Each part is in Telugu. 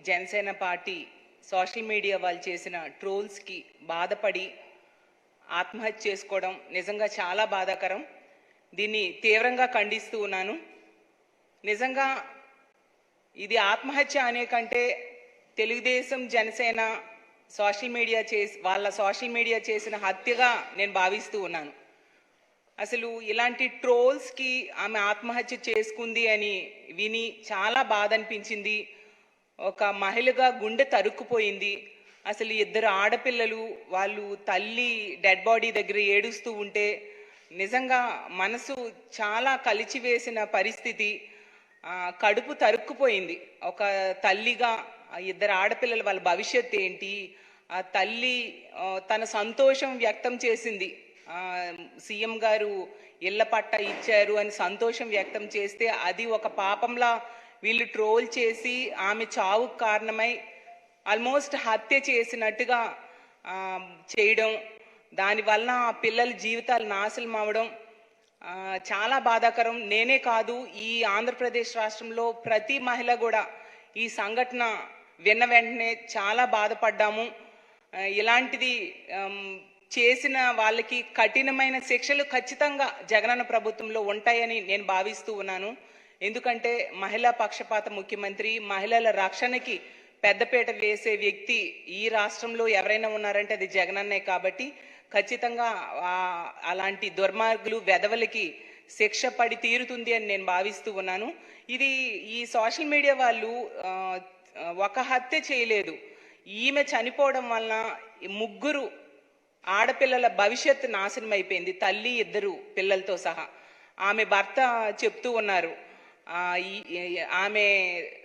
జనసేన పార్టీ సోషల్ మీడియా వాళ్ళు చేసిన ట్రోల్స్కి బాధపడి ఆత్మహత్య చేసుకోవడం నిజంగా చాలా బాధాకరం. దీన్ని తీవ్రంగా ఖండిస్తూ ఉన్నాను. నిజంగా ఇది ఆత్మహత్య అనే కంటే తెలుగుదేశం జనసేన వాళ్ళ సోషల్ మీడియా చేసిన హత్యగా నేను భావిస్తూ ఉన్నాను. అసలు ఇలాంటి ట్రోల్స్కి ఆమె ఆత్మహత్య చేసుకుంది అని విని చాలా బాధ అనిపించింది. ఒక మహిళగా గుండె తరుక్కుపోయింది. అసలు ఇద్దరు ఆడపిల్లలు వాళ్ళు తల్లి డెడ్ బాడీ దగ్గర ఏడుస్తూ ఉంటే నిజంగా మనసు చాలా కలిచివేసిన పరిస్థితి. కడుపు తరుక్కుపోయింది. ఒక తల్లిగా ఇద్దరు ఆడపిల్లలు వాళ్ళ భవిష్యత్తు ఏంటి, ఆ తల్లి తన సంతోషం వ్యక్తం చేసింది. సీఎం గారు ఇళ్ల పట్టా ఇచ్చారు అని సంతోషం వ్యక్తం చేస్తే అది ఒక పాపంలా వీళ్ళు ట్రోల్ చేసి ఆమె చావుకు కారణమై ఆల్మోస్ట్ హత్య చేసినట్టుగా చేయడం, దానివల్ల ఆ పిల్లల జీవితాలు నాశనం అవడం చాలా బాధాకరం. నేనే కాదు, ఈ ఆంధ్రప్రదేశ్ రాష్ట్రంలో ప్రతి మహిళ కూడా ఈ సంఘటన విన్న వెంటనే చాలా బాధపడ్డాము. ఇలాంటిది చేసిన వాళ్ళకి కఠినమైన శిక్షలు ఖచ్చితంగా జగనన్న ప్రభుత్వంలో ఉంటాయని నేను భావిస్తూ ఉన్నాను. ఎందుకంటే మహిళా పక్షపాత ముఖ్యమంత్రి, మహిళల రక్షణకి పెద్దపీట వేసే వ్యక్తి ఈ రాష్ట్రంలో ఎవరైనా ఉన్నారంటే అది జగనన్నే. కాబట్టి ఖచ్చితంగా అలాంటి దుర్మార్గులు వెధవలకి శిక్ష పడి తీరుతుంది అని నేను భావిస్తూ ఉన్నాను. ఇది ఈ సోషల్ మీడియా వాళ్ళు ఒక హత్య చేయలేదు. ఈమె చనిపోవడం వలన ముగ్గురు ఆడపిల్లల భవిష్యత్తు నాశనం అయిపోయింది, తల్లి ఇద్దరు పిల్లలతో సహా. ఆమె భర్త చెప్తూ ఉన్నారు, ఆమె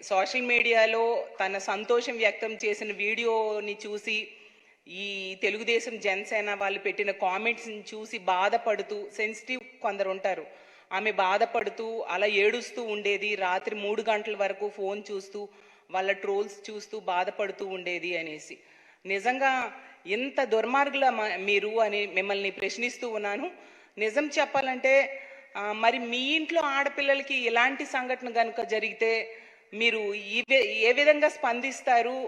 సోషల్ మీడియాలో తన సంతోషం వ్యక్తం చేసిన వీడియోని చూసి ఈ తెలుగుదేశం జనసేన వాళ్ళు పెట్టిన కామెంట్స్ని చూసి బాధపడుతూ, సెన్సిటివ్ కొందరు ఉంటారు, ఆమె బాధపడుతూ అలా ఏడుస్తూ ఉండేది. రాత్రి 3 గంటల వరకు ఫోన్ చూస్తూ వాళ్ళ ట్రోల్స్ చూస్తూ బాధపడుతూ ఉండేది అనేసి. నిజంగా ఇంత దుర్మార్గుల మీరు అని మిమ్మల్ని ప్రశ్నిస్తూ ఉన్నాను. నిజం చెప్పాలంటే మరి మీ ఇంట్లో ఆడపిల్లలకి ఇలాంటి సంఘటన కనుక జరిగితే మీరు ఏ విధంగా స్పందిస్తారు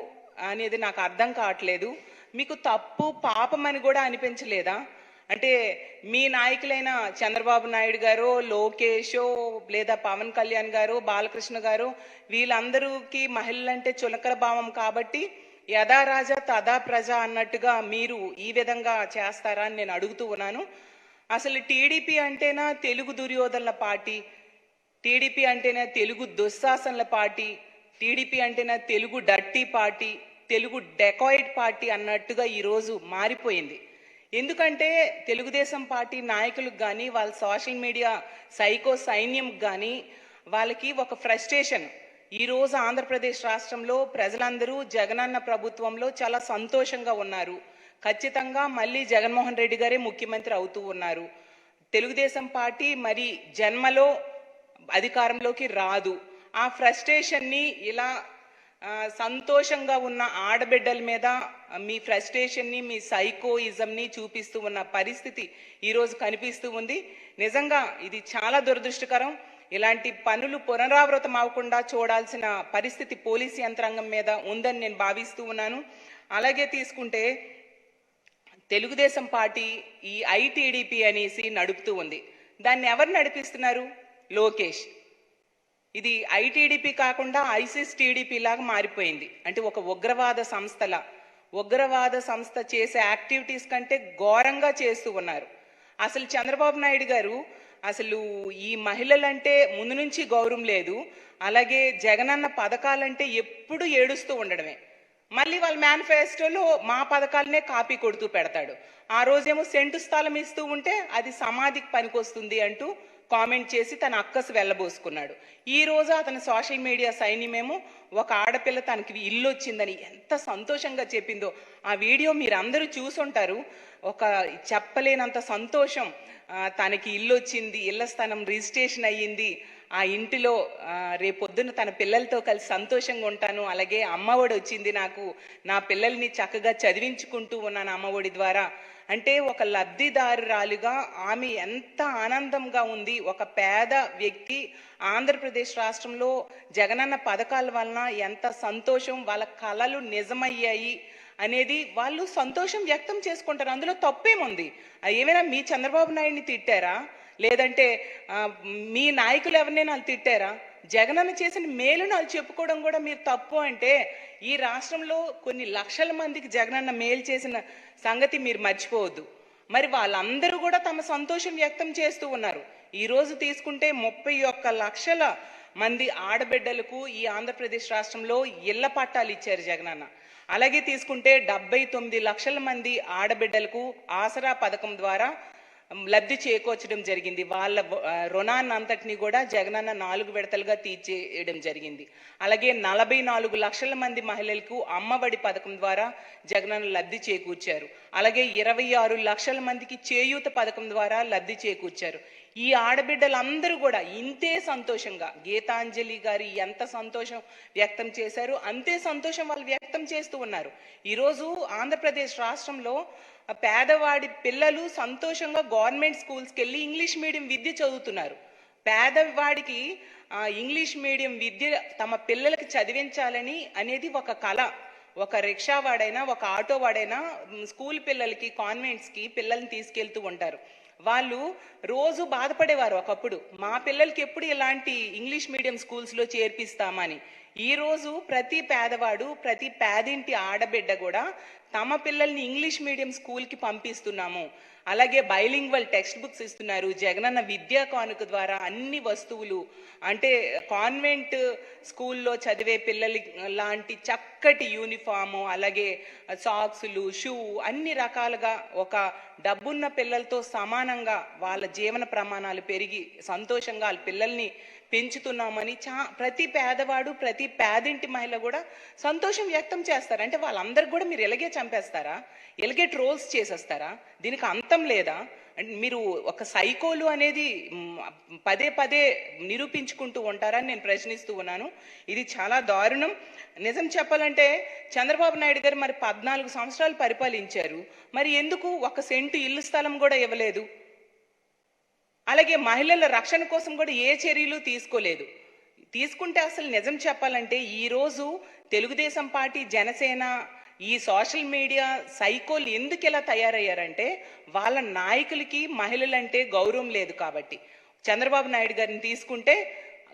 అనేది నాకు అర్థం కావట్లేదు. మీకు తప్పు పాపం అని కూడా అనిపించలేదా? అంటే మీ నాయకులైన చంద్రబాబు నాయుడు గారు, లోకేషో, లేదా పవన్ కళ్యాణ్ గారు, బాలకృష్ణ గారు, వీళ్ళందరికీ మహిళలంటే చులకన భావం కాబట్టి యథా రాజా తదా ప్రజ అన్నట్టుగా మీరు ఈ విధంగా చేస్తారా అని నేను అడుగుతూ ఉన్నాను. అసలు టీడీపీ అంటేనా తెలుగు దుర్యోధనల పార్టీ, టీడీపీ అంటేనా తెలుగు దుశ్శాసనల పార్టీ, టీడీపీ అంటేనా Telugu dirty party, Telugu dacoit party అన్నట్టుగా ఈరోజు మారిపోయింది. ఎందుకంటే తెలుగుదేశం పార్టీ నాయకులకు కానీ వాళ్ళ సోషల్ మీడియా సైకో సైన్యంకి కానీ వాళ్ళకి ఒక ఫ్రస్ట్రేషన్. ఈరోజు ఆంధ్రప్రదేశ్ రాష్ట్రంలో ప్రజలందరూ జగనన్న ప్రభుత్వంలో చాలా సంతోషంగా ఉన్నారు. ఖచ్చితంగా మళ్ళీ జగన్మోహన్ రెడ్డి గారే ముఖ్యమంత్రి అవుతూ ఉన్నారు. తెలుగుదేశం పార్టీ మరి జన్మలో అధికారంలోకి రాదు. ఆ ఫ్రస్ట్రేషన్ని ఇలా సంతోషంగా ఉన్న ఆడబిడ్డల మీద మీ ఫ్రస్ట్రేషన్ని, మీ సైకోయిజంని చూపిస్తూ ఉన్న పరిస్థితి ఈరోజు కనిపిస్తూ ఉంది. నిజంగా ఇది చాలా దురదృష్టకరం. ఇలాంటి పనులు పునరావృతం అవ్వకుండా చూడాల్సిన పరిస్థితి పోలీసు యంత్రాంగం మీద ఉందని నేను భావిస్తూ ఉన్నాను. అలాగే తీసుకుంటే తెలుగుదేశం పార్టీ ఈ ఐటీడీపీ అనేసి నడుపుతూ ఉంది. దాన్ని ఎవరు నడిపిస్తున్నారు? లోకేష్. ఇది ఐటీడీపీ కాకుండా ఐసిస్ టీడీపీ లాగా మారిపోయింది. అంటే ఒక ఉగ్రవాద సంస్థ చేసే యాక్టివిటీస్ కంటే ఘోరంగా చేస్తూ ఉన్నారు. అసలు చంద్రబాబు నాయుడు గారు అసలు ఈ మహిళలంటే ముందు నుంచి గౌరవం లేదు. అలాగే జగనన్న పథకాలంటే ఎప్పుడు ఏడుస్తూ ఉండడమే. మళ్ళీ వాళ్ళ మేనిఫెస్టోలో మా పథకాలనే కాపీ కొడుతూ పెడతాడు. ఆ రోజేమో సెంటు స్థలం ఇస్తూ ఉంటే అది సమాధికి పనికొస్తుంది అంటూ కామెంట్ చేసి తన అక్కసు వెళ్ళబోసుకున్నాడు. ఈ రోజు అతని సోషల్ మీడియా సైన్యమేమో ఒక ఆడపిల్ల తనకి ఇల్లు వచ్చిందని ఎంత సంతోషంగా చెప్పిందో ఆ వీడియో మీరు అందరూ చూసుంటారు. ఒక చెప్పలేనంత సంతోషం. తనకి ఇల్లు వచ్చింది, ఇళ్ల స్థానం రిజిస్ట్రేషన్ అయ్యింది, ఆ ఇంటిలో రేపొద్దున తన పిల్లలతో కలిసి సంతోషంగా ఉంటాను, అలాగే అమ్మఒడి వచ్చింది, నాకు నా పిల్లల్ని చక్కగా చదివించుకుంటూ ఉన్నాను అమ్మఒడి ద్వారా అంటే ఒక లబ్ధిదారురాలుగా ఆమె ఎంత ఆనందంగా ఉంది. ఒక పేద వ్యక్తి ఆంధ్రప్రదేశ్ రాష్ట్రంలో జగనన్న పథకాల వలన ఎంత సంతోషం, వాళ్ళ కలలు నిజమయ్యాయి అనేది వాళ్ళు సంతోషం వ్యక్తం చేసుకుంటారు. అందులో తప్పేముంది? ఏమైనా మీ చంద్రబాబు నాయుడిని తిట్టారా? లేదంటే మీ నాయకులు ఎవరినైనా వాళ్ళు తిట్టారా? జగనన్న చేసిన మేలును వాళ్ళు చెప్పుకోవడం కూడా మీరు తప్పు అంటే, ఈ రాష్ట్రంలో కొన్ని లక్షల మందికి జగనన్న మేలు చేసిన సంగతి మీరు మర్చిపోవద్దు. మరి వాళ్ళందరూ కూడా తమ సంతోషం వ్యక్తం చేస్తూ ఉన్నారు. ఈరోజు తీసుకుంటే 31 లక్షల మంది ఆడబిడ్డలకు ఈ ఆంధ్రప్రదేశ్ రాష్ట్రంలో ఇళ్ల పట్టాలు ఇచ్చారు జగనన్న. అలాగే తీసుకుంటే 79 లక్షల మంది ఆడబిడ్డలకు ఆసరా పథకం ద్వారా లబ్ధి చేకూర్చడం జరిగింది. వాళ్ళ రుణాన్ని అంతటిని కూడా జగనన్న 4 విడతలుగా తీర్చేయడం జరిగింది. అలాగే 44 లక్షల మంది మహిళలకు అమ్మఒడి పథకం ద్వారా జగనన్న లబ్ధి చేకూర్చారు. అలాగే 26 లక్షల మందికి చేయూత పథకం ద్వారా లబ్ధి చేకూర్చారు. ఈ ఆడబిడ్డలందరూ కూడా ఇంతే సంతోషంగా గీతాంజలి గారి ఎంత సంతోషం వ్యక్తం చేశారు, అంతే సంతోషం వాళ్ళు వ్యక్తం చేస్తూ ఉన్నారు. ఈరోజు ఆంధ్రప్రదేశ్ రాష్ట్రంలో పేదవాడి పిల్లలు సంతోషంగా గవర్నమెంట్ స్కూల్స్కి వెళ్ళి ఇంగ్లీష్ మీడియం విద్య చదువుతున్నారు. పేదవాడికి ఇంగ్లీష్ మీడియం విద్య తమ పిల్లలకి చదివించాలని అనేది ఒక కళ. ఒక రిక్షా వాడైనా, ఒక ఆటో వాడైనా స్కూల్ పిల్లలకి, కాన్వెంట్స్కి పిల్లల్ని తీసుకెళ్తూ ఉంటారు. వాళ్ళు రోజు బాధపడేవారు ఒకప్పుడు, మా పిల్లలకి ఎప్పుడు ఇలాంటి ఇంగ్లీష్ మీడియం స్కూల్స్లో చేర్పిస్తామని. ఈరోజు ప్రతి పేదవాడు, ప్రతి పేదింటి ఆడబిడ్డ కూడా తమ పిల్లల్ని ఇంగ్లీష్ మీడియం స్కూల్కి పంపిస్తున్నాము. అలాగే బైలింగ్వల్ టెక్స్ట్ బుక్స్ ఇస్తున్నారు. జగనన్న విద్యా కానుక ద్వారా అన్ని వస్తువులు, అంటే కాన్వెంట్ స్కూల్లో చదివే పిల్లలు లాంటి చక్కటి యూనిఫాము, అలాగే సాక్సులు, షూ, అన్ని రకాలుగా ఒక డబ్బున్న పిల్లలతో సమానంగా వాళ్ళ జీవన ప్రమాణాలు పెరిగి సంతోషంగా వాళ్ళ పిల్లల్ని పెంచుతున్నామని ప్రతి పేదవాడు, ప్రతి పేదింటి మహిళ కూడా సంతోషం వ్యక్తం చేస్తారు. అంటే వాళ్ళందరికీ కూడా మీరు ఎలాగే చంపేస్తారా? ఎలాగే ట్రోల్స్ చేసేస్తారా? దీనికి అంతం లేదా? అంటే మీరు ఒక సైకోలు అనేది పదే పదే నిరూపించుకుంటూ ఉంటారని నేను ప్రశ్నిస్తూ ఉన్నాను. ఇది చాలా దారుణం. నిజం చెప్పాలంటే చంద్రబాబు నాయుడు గారు మరి 14 సంవత్సరాలు పరిపాలించారు. మరి ఎందుకు 1 సెంటు ఇల్లు స్థలం కూడా ఇవ్వలేదు? అలాగే మహిళల రక్షణ కోసం కూడా ఏ చర్యలు తీసుకోలేదు. తీసుకుంటే అసలు నిజం చెప్పాలంటే ఈరోజు తెలుగుదేశం పార్టీ, జనసేన, ఈ సోషల్ మీడియా సైకోలు ఎందుకు ఇలా తయారయ్యారంటే వాళ్ళ నాయకులకి మహిళలంటే గౌరవం లేదు కాబట్టి. చంద్రబాబు నాయుడు గారిని తీసుకుంటే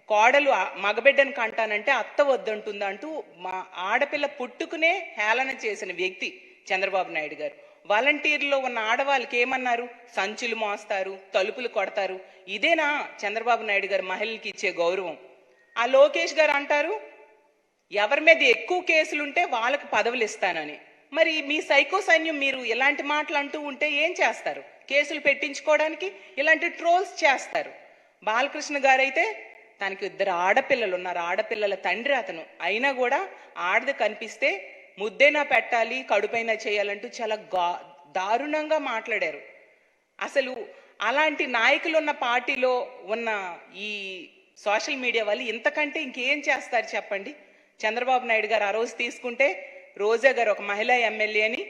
కోడలు మగబిడ్డను కంటానంటే అత్త వద్దంటుందంటూ మా ఆడపిల్ల పుట్టుకునే హేళన చేసిన వ్యక్తి చంద్రబాబు నాయుడు గారు. వాలంటీర్లో ఉన్న ఆడవాళ్ళకి ఏమన్నారు? సంచులు మోస్తారు, తలుపులు కొడతారు. ఇదేనా చంద్రబాబు నాయుడు గారు మహిళలకి ఇచ్చే గౌరవం? ఆ లోకేష్ గారు అంటారు ఎవరి మీద ఎక్కువ కేసులుంటే వాళ్ళకి పదవులు ఇస్తానని. మరి మీ సైకో సైన్యం మీరు ఇలాంటి మాటలు అంటూ ఉంటే ఏం చేస్తారు? కేసులు పెట్టించుకోవడానికి ఇలాంటి ట్రోల్స్ చేస్తారు. బాలకృష్ణ గారైతే తనకి 2 ఆడపిల్లలు ఉన్నారు, ఆడపిల్లల తండ్రి అతను. అయినా కూడా ఆడది కనిపిస్తే ముద్దైనా పెట్టాలి, కడుపైనా చేయాలంటూ చాలా దారుణంగా మాట్లాడారు. అసలు అలాంటి నాయకులు ఉన్న పార్టీలో ఉన్న ఈ సోషల్ మీడియా వాళ్ళు ఇంతకంటే ఇంకేం చేస్తారు చెప్పండి? చంద్రబాబు నాయుడు గారు ఆ రోజు తీసుకుంటే రోజా గారు ఒక మహిళా ఎమ్మెల్యేని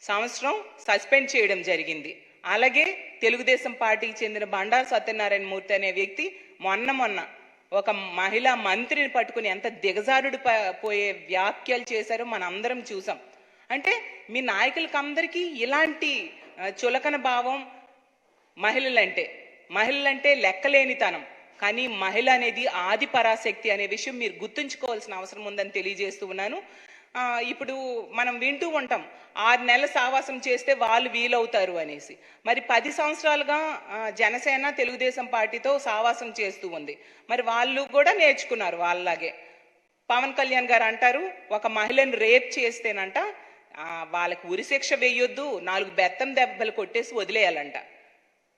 సంవత్సరం సస్పెండ్ చేయడం జరిగింది. అలాగే తెలుగుదేశం పార్టీకి చెందిన బండారు సత్యనారాయణ మూర్తి అనే వ్యక్తి మొన్న ఒక మహిళా మంత్రిని పట్టుకుని ఎంత దిగజారుడు పోయే వ్యాఖ్యలు చేశారో మనం అందరం చూసాం. అంటే మీ నాయకులకి అందరికీ ఇలాంటి చులకన భావం. మహిళలంటే లెక్కలేనితనం. కానీ మహిళ అనేది ఆది పరాశక్తి అనే విషయం మీరు గుర్తుంచుకోవాల్సిన అవసరం ఉందని తెలియజేస్తూ ఉన్నాను. ఇప్పుడు మనం వింటూ ఉంటాం 6 నెలల సావాసం చేస్తే వాళ్ళు వీలవుతారు అనేసి. మరి 10 సంవత్సరాలుగా జనసేన తెలుగుదేశం పార్టీతో సావాసం చేస్తూ ఉంది. మరి వాళ్ళు కూడా నేర్చుకున్నారు వాళ్ళలాగే. పవన్ కళ్యాణ్ గారు అంటారు ఒక మహిళను రేప్ చేస్తేనంట వాళ్ళకి ఉరిశిక్ష వేయొద్దు, 4 బెత్తం దెబ్బలు కొట్టేసి వదిలేయాలంట.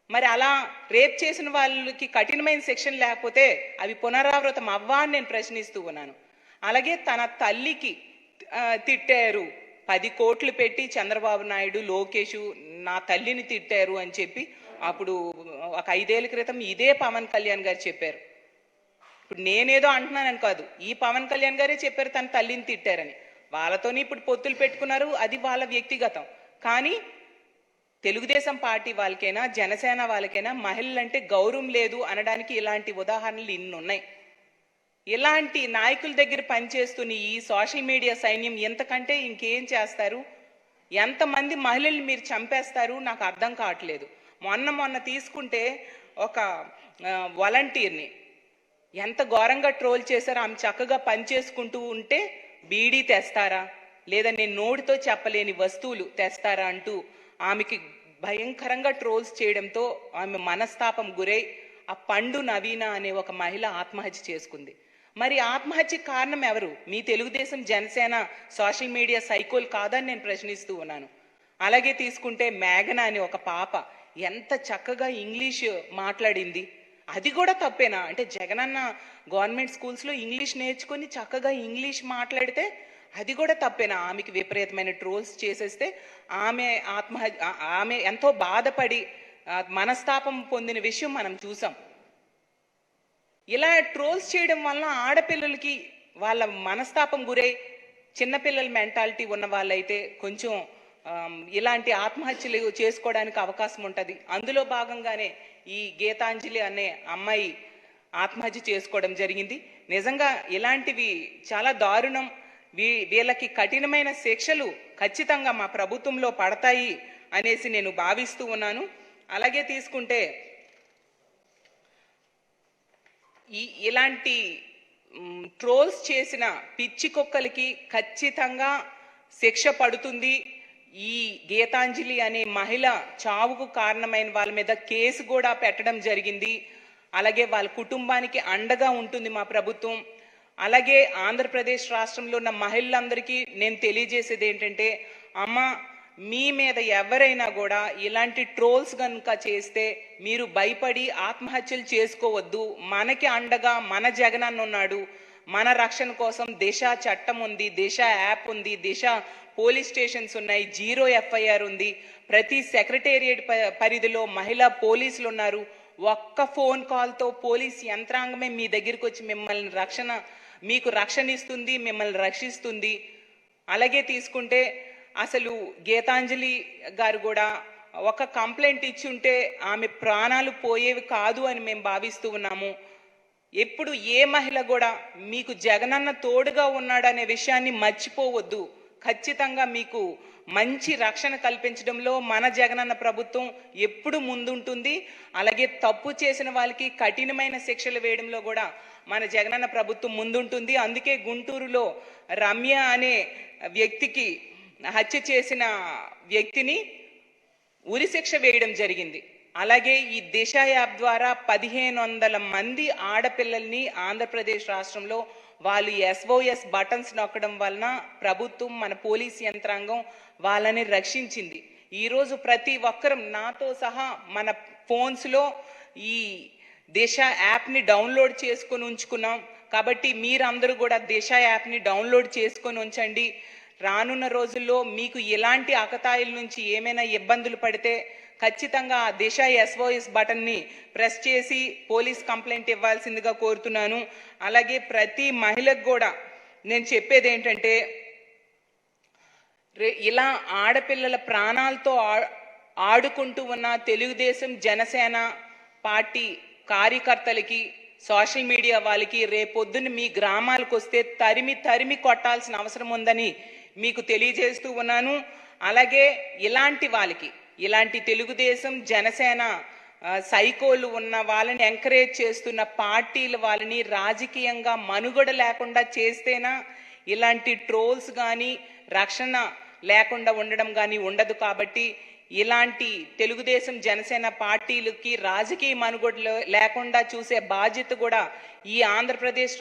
మరి అలా రేప్ చేసిన వాళ్ళకి కఠినమైన శిక్షణ లేకపోతే అవి పునరావృతం అవ్వా అని నేను ప్రశ్నిస్తూ ఉన్నాను. అలాగే తన తల్లికి తిట్టారు, 10 కోట్లు పెట్టి చంద్రబాబు నాయుడు, లోకేష్ నా తల్లిని తిట్టారు అని చెప్పి అప్పుడు ఒక 5 ఏళ్ల క్రితం ఇదే పవన్ కళ్యాణ్ గారు చెప్పారు. ఇప్పుడు నేనేదో అంటున్నానని కాదు, ఈ పవన్ కళ్యాణ్ గారే చెప్పారు తన తల్లిని తిట్టారని. వాళ్ళతోని ఇప్పుడు పొత్తులు పెట్టుకున్నారు, అది వాళ్ళ వ్యక్తిగతం. కానీ తెలుగుదేశం పార్టీ వాళ్ళకైనా జనసేన వాళ్ళకైనా మహిళలంటే గౌరవం లేదు అనడానికి ఇలాంటి ఉదాహరణలు ఇన్ని ఉన్నాయి. ఇలాంటి నాయకుల దగ్గర పనిచేస్తున్న ఈ సోషల్ మీడియా సైన్యం ఎంతకంటే ఇంకేం చేస్తారు? ఎంతమంది మహిళల్ని మీరు చంపేస్తారు నాకు అర్థం కావట్లేదు. మొన్న తీసుకుంటే ఒక వాలంటీర్ని ఎంత ఘోరంగా ట్రోల్ చేశారో. ఆమె చక్కగా పనిచేసుకుంటూ ఉంటే బీడీ తెస్తారా, లేదా నేను నోటితో చెప్పలేని వస్తువులు తెస్తారా అంటూ ఆమెకి భయంకరంగా ట్రోల్స్ చేయడంతో ఆమె మనస్తాపం గురై ఆ పండు నవీన అనే ఒక మహిళ ఆత్మహత్య చేసుకుంది. మరి ఆత్మహత్యకి కారణం ఎవరు? మీ తెలుగుదేశం జనసేన సోషల్ మీడియా సైకోల్ కాదని నేను ప్రశ్నిస్తూ ఉన్నాను. అలాగే తీసుకుంటే మేఘన అనే ఒక పాప ఎంత చక్కగా ఇంగ్లీష్ మాట్లాడింది. అది కూడా తప్పేనా? అంటే జగనన్న గవర్నమెంట్ స్కూల్స్లో ఇంగ్లీష్ నేర్చుకొని చక్కగా ఇంగ్లీష్ మాట్లాడితే అది కూడా తప్పేనా? ఆమెకి విపరీతమైన ట్రోల్స్ చేసేస్తే ఆమె ఎంతో బాధపడి మనస్తాపం పొందిన విషయం మనం చూసాం. ఇలా ట్రోల్స్ చేయడం వల్ల ఆడపిల్లలకి వాళ్ళ మనస్తాపం గురై చిన్నపిల్లల మెంటాలిటీ ఉన్న వాళ్ళైతే కొంచెం ఇలాంటి ఆత్మహత్యలు చేసుకోవడానికి అవకాశం ఉంటుంది. అందులో భాగంగానే ఈ గీతాంజలి అనే అమ్మాయి ఆత్మహత్య చేసుకోవడం జరిగింది. నిజంగా ఇలాంటివి చాలా దారుణం. వీళ్ళకి కఠినమైన శిక్షలు ఖచ్చితంగా మా ప్రభుత్వంలో పడతాయి అనేసి నేను భావిస్తూ ఉన్నాను. అలాగే తీసుకుంటే ఇలాంటి ట్రోల్స్ చేసిన పిచ్చి కుక్కలకి ఖచ్చితంగా శిక్ష పడుతుంది. ఈ గీతాంజలి అనే మహిళ చావుకు కారణమైన వాళ్ళ మీద కేసు కూడా పెట్టడం జరిగింది. అలాగే వాళ్ళ కుటుంబానికి అండగా ఉంటుంది మా ప్రభుత్వం. అలాగే ఆంధ్రప్రదేశ్ రాష్ట్రంలో ఉన్న మహిళలందరికీ నేను తెలియజేసేది ఏంటంటే, అమ్మ మీ మీద ఎవరైనా కూడా ఇలాంటి ట్రోల్స్ కనుక చేస్తే మీరు భయపడి ఆత్మహత్యలు చేసుకోవద్దు. మనకి అండగా మన జగనన్న ఉన్నాడు. మన రక్షణ కోసం దిశ చట్టం ఉంది, దిశ యాప్ ఉంది, దిశ పోలీస్ స్టేషన్స్ ఉన్నాయి, 0 FIR ఉంది. ప్రతి సెక్రటేరియట్ పరిధిలో మహిళా పోలీసులు ఉన్నారు. ఒక్క ఫోన్ కాల్తో పోలీస్ యంత్రాంగమే మీ దగ్గరికి వచ్చి మీకు రక్షణ ఇస్తుంది, మిమ్మల్ని రక్షిస్తుంది. అలాగే తీసుకుంటే అసలు గీతాంజలి గారు కూడా ఒక కంప్లైంట్ ఇచ్చి ఉంటే ఆమె ప్రాణాలు పోయేవి కాదు అని మేము భావిస్తూ ఉన్నాము. ఎప్పుడు ఏ మహిళ కూడా మీకు జగనన్న తోడుగా ఉన్నాడనే విషయాన్ని మర్చిపోవద్దు. ఖచ్చితంగా మీకు మంచి రక్షణ కల్పించడంలో మన జగనన్న ప్రభుత్వం ఎప్పుడు ముందుంటుంది. అలాగే తప్పు చేసిన వాళ్ళకి కఠినమైన శిక్షలు వేయడంలో కూడా మన జగనన్న ప్రభుత్వం ముందుంటుంది. అందుకే గుంటూరులో రమ్య అనే వ్యక్తికి హత్య చేసిన వ్యక్తిని ఉరిశిక్ష వేయడం జరిగింది. అలాగే ఈ దిశ యాప్ ద్వారా 1500 మంది ఆడపిల్లల్ని ఆంధ్రప్రదేశ్ రాష్ట్రంలో వాళ్ళు SOS బటన్స్ నొక్కడం వలన ప్రభుత్వం మన పోలీస్ యంత్రాంగం వాళ్ళని రక్షించింది. ఈరోజు ప్రతి ఒక్కరం నాతో సహా మన ఫోన్స్లో ఈ దిశ యాప్ని డౌన్లోడ్ చేసుకొని ఉంచుకున్నాం. కాబట్టి మీరందరూ కూడా దిశ యాప్ని డౌన్లోడ్ చేసుకొని ఉంచండి. రానున్న రోజుల్లో మీకు ఇలాంటి ఆకతాయిల నుంచి ఏమైనా ఇబ్బందులు పడితే ఖచ్చితంగా దిశ SOS బటన్ని ప్రెస్ చేసి పోలీస్ కంప్లైంట్ ఇవ్వాల్సిందిగా కోరుతున్నాను. అలాగే ప్రతి మహిళకు కూడా నేను చెప్పేది ఏంటంటే, ఇలా ఆడపిల్లల ప్రాణాలతో ఆడుకుంటూ ఉన్న తెలుగుదేశం జనసేన పార్టీ కార్యకర్తలకి, సోషల్ మీడియా వాళ్ళకి రేపొద్దున మీ గ్రామాలకు వస్తే తరిమి కొట్టాల్సిన అవసరం ఉందని మీకు తెలియజేస్తూ ఉన్నాను. అలాగే ఇలాంటి తెలుగుదేశం జనసేన సైకోలు ఉన్న వాళ్ళని ఎంకరేజ్ చేస్తున్న పార్టీలు వాళ్ళని రాజకీయంగా మనుగడ లేకుండా చేస్తేనా ఇలాంటి ట్రోల్స్ కానీ రక్షణ లేకుండా ఉండడం కానీ ఉండదు. కాబట్టి ఇలాంటి తెలుగుదేశం జనసేన పార్టీలకి రాజకీయ మనుగడ లేకుండా చూసే బాధ్యత కూడా ఈ ఆంధ్రప్రదేశ్